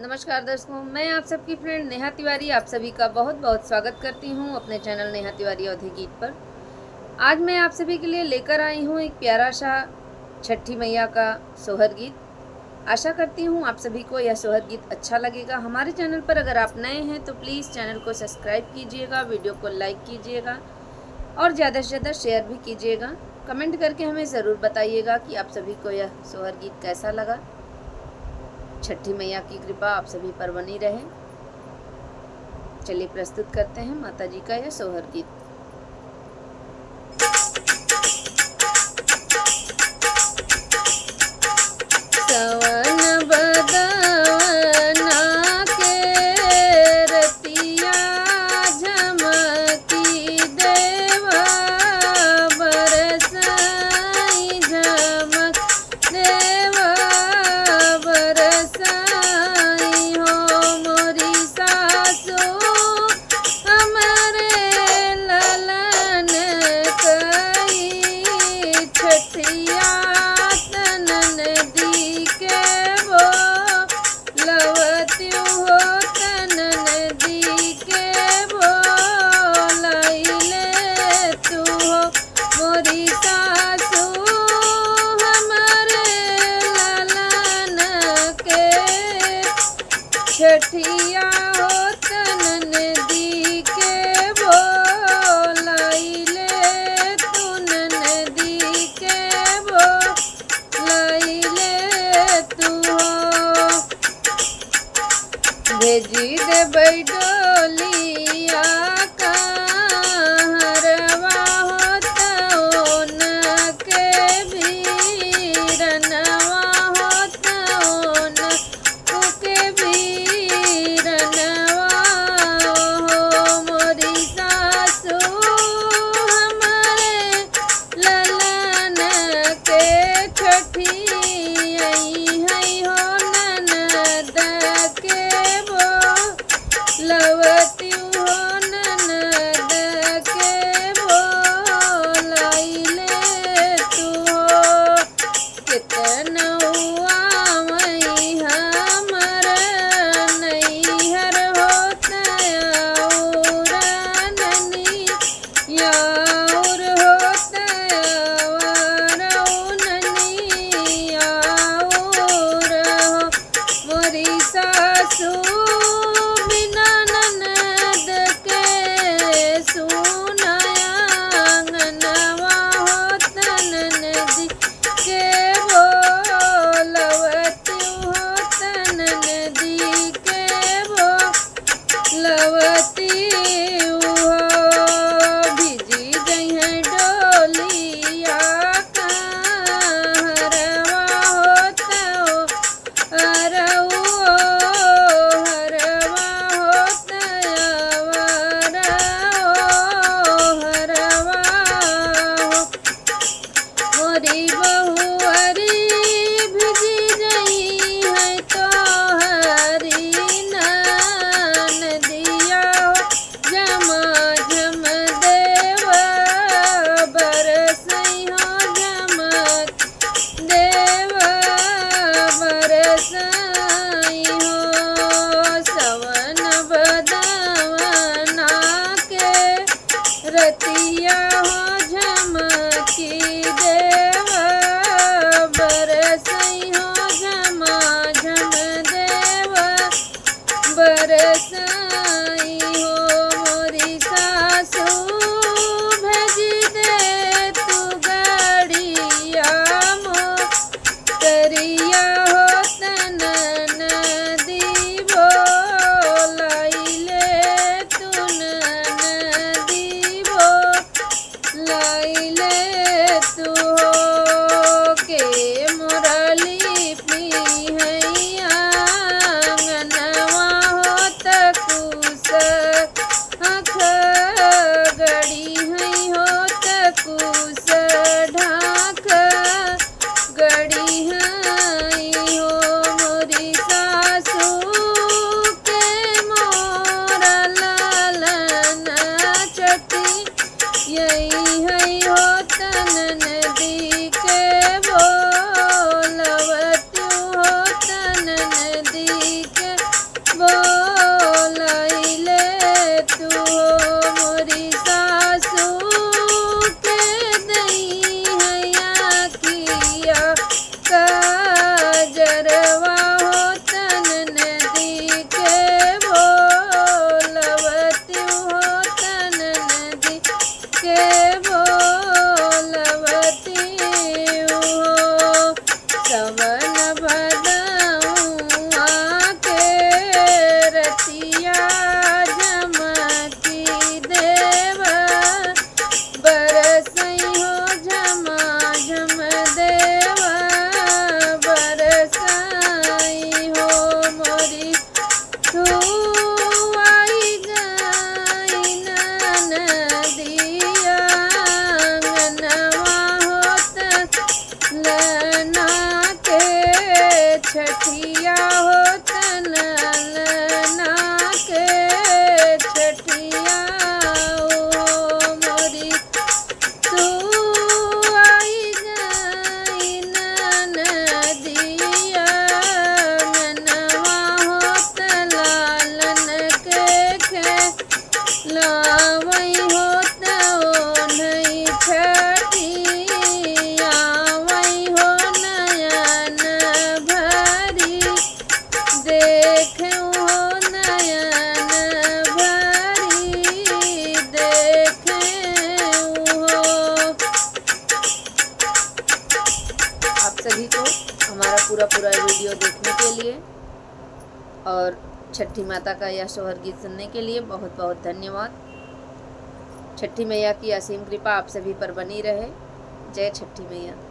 नमस्कार दोस्तों, मैं आप सबकी फ्रेंड नेहा तिवारी आप सभी का बहुत बहुत स्वागत करती हूँ अपने चैनल नेहा तिवारी अवधी गीत पर। आज मैं आप सभी के लिए लेकर आई हूँ एक प्यारा सा छठी मैया का सोहर गीत। आशा करती हूँ आप सभी को यह सोहर गीत अच्छा लगेगा। हमारे चैनल पर अगर आप नए हैं तो प्लीज़ चैनल को सब्सक्राइब कीजिएगा, वीडियो को लाइक कीजिएगा और ज़्यादा से ज़्यादा शेयर भी कीजिएगा। कमेंट करके हमें ज़रूर बताइएगा कि आप सभी को यह सोहर गीत कैसा लगा। छठी मैया की कृपा आप सभी पर बनी रहे। चलिए प्रस्तुत करते हैं माता जी का यह सोहर गीत। सवन बदना के रतिया झमकी देवा बरसाई झमक देवा बरसाई हो मोरी सासू हमारे ललन कई छठिया तनन दी के वो लवत्यू हो तनन दी के वो लैले तू हो मोरी सासू हमारे ललन के छठिया हो तनन दी के वो लैले तू नन दी के वो लैले तू हो भेजी दे बैडोलिया कहरवा होतो न के भीरनवा होतो न के भीरनवा हो मोरी सासू हमारे ललन के छठी आई है हो ननद के वो लवत्यू हो ननद के वो लैले तू हो कितनौआ मई हमर नैहर होता और ननी यार होता वारौ ननी यार हो मोरी सासू बिना नन पूरा वीडियो देखने के लिए और छठी माता का यह सोहर गीत सुनने के लिए बहुत बहुत धन्यवाद। छठी मैया की असीम कृपा आप सभी पर बनी रहे। जय छठी मैया।